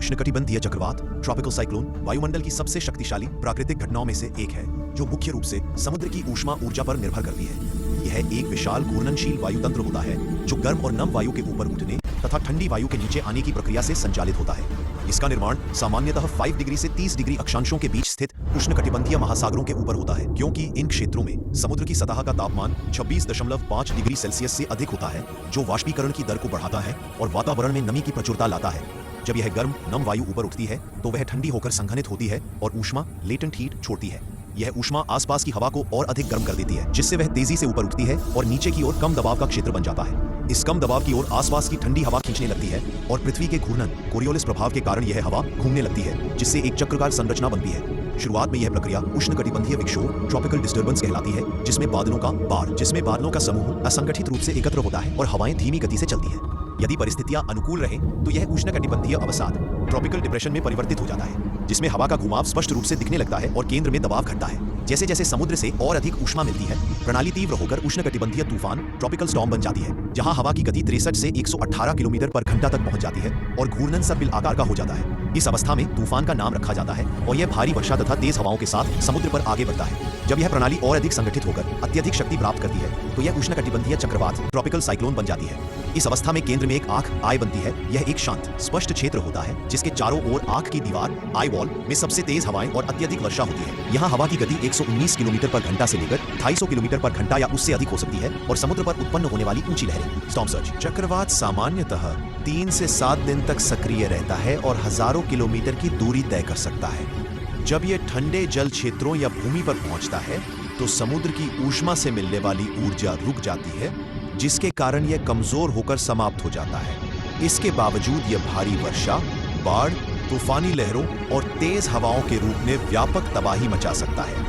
उष्णकटिबंधीय चक्रवात tropical cyclone वायुमंडल की सबसे शक्तिशाली प्राकृतिक घटनाओं में से एक है जो मुख्य रूप से समुद्र की ऊष्मा ऊर्जा पर निर्भर करती है। यह एक विशाल घूर्णनशील वायुतंत्र होता है जो गर्म और नम वायु के ऊपर उठने तथा ठंडी वायु के नीचे आने की प्रक्रिया से संचालित होता है। इसका निर्माण सामान्यतः 5 डिग्री से 30 डिग्री अक्षांशों के बीच स्थित उष्णकटिबंधीय महासागरों के ऊपर होता है, क्योंकि इन क्षेत्रों में समुद्र की सतह का तापमान 26.5 डिग्री सेल्सियस से अधिक होता है, जो वाष्पीकरण की दर को बढ़ाता है और वातावरण में नमी की प्रचुरता लाता है। जब यह गर्म नम वायु ऊपर उठती है तो वह ठंडी होकर संघनित होती है और ऊष्मा लेटेंट हीट छोड़ती है। यह ऊष्मा आसपास की हवा को और अधिक गर्म कर देती है, जिससे वह तेजी से ऊपर उठती है और नीचे की ओर कम दबाव का क्षेत्र बन जाता है। इस कम दबाव की ओर आसपास की ठंडी हवा खींचने लगती है और पृथ्वी के घूर्णन कोरियोलिस प्रभाव के कारण यह हवा घूमने लगती है, जिससे एक चक्राकार संरचना बनती है। शुरुआत में यह प्रक्रिया उष्णकटिबंधीय विक्षोभ ट्रॉपिकल डिस्टर्बेंस कहलाती है, जिसमें बादलों का समूह असंगठित रूप से एकत्र होता है और हवाएं धीमी गति से चलती हैं। यदि परिस्थितियां अनुकूल रहें तो यह उष्णकटिबंधीय अवसाद ट्रॉपिकल डिप्रेशन में परिवर्तित हो जाता है, जिसमें हवा का घुमाव स्पष्ट रूप से दिखने लगता है और केंद्र में दबाव घटता है। जैसे जैसे समुद्र से और अधिक ऊष्मा मिलती है, प्रणाली तीव्र होकर उष्णकटिबंधीय तूफान ट्रॉपिकल स्टॉर्म बन जाती है, जहां हवा की गति 63 से 118 किलोमीटर पर घंटा तक पहुंच जाती है और घूर्णन सर्पिल आकार का हो जाता है। इस अवस्था में तूफान का नाम रखा जाता है और यह भारी वर्षा तथा तेज हवाओं के साथ समुद्र पर आगे बढ़ता है। जब यह प्रणाली और अधिक संगठित होकर अत्यधिक शक्ति प्राप्त करती है तो यह उष्णकटिबंधीय चक्रवात ट्रॉपिकल साइक्लोन बन जाती है। इस अवस्था में केंद्र में एक आँख बनती है। यह एक शांत स्पष्ट क्षेत्र होता है जिसके चारों ओर आँख की दीवार आई वॉल में सबसे तेज हवाएं और अत्यधिक वर्षा होती है। यहाँ हवा की गति 119 किलोमीटर पर घंटा से लेकर 250 किलोमीटर पर घंटा या उससे अधिक हो सकती है और समुद्र पर उत्पन्न होने वाली ऊंची लहरें स्टॉर्म सर्ज। चक्रवात सामान्यतः 3 से 7 दिन तक सक्रिय रहता है और हजारों किलोमीटर की दूरी तय कर सकता है। जब यह ठंडे जल क्षेत्रों या भूमि पर पहुंचता है तो समुद्र की ऊष्मा से मिलने वाली ऊर्जा रुक जाती है, जिसके कारण यह कमजोर होकर समाप्त हो जाता है। इसके बावजूद यह भारी वर्षा, बाढ़, तूफानी लहरों और तेज हवाओं के रूप में व्यापक तबाही मचा सकता है।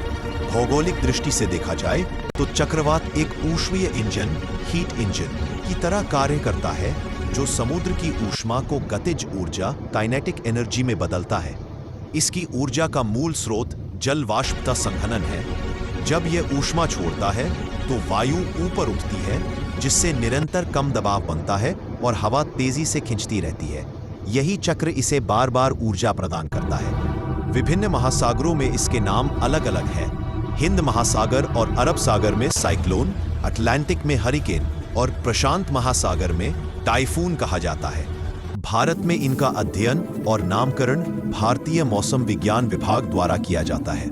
भौगोलिक दृष्टि से देखा जाए तो चक्रवात एक ऊष्मीय इंजन हीट इंजन की तरह कार्य करता है, जो समुद्र की ऊष्मा को गतिज ऊर्जा काइनेटिक एनर्जी में बदलता है। इसकी ऊर्जा का मूल स्रोत जल वाष्पता संघनन है। जब यह ऊष्मा छोड़ता है तो वायु ऊपर उठती है, जिससे निरंतर कम दबाव बनता है और हवा तेजी से खिंचती रहती है। यही चक्र इसे बार बार ऊर्जा प्रदान करता है। विभिन्न महासागरों में इसके नाम अलग अलग हैं। हिंद महासागर और अरब सागर में साइक्लोन, अटलांटिक में हरिकेन और प्रशांत महासागर में टाइफून कहा जाता है। भारत में इनका अध्ययन और नामकरण भारतीय मौसम विज्ञान विभाग द्वारा किया जाता है।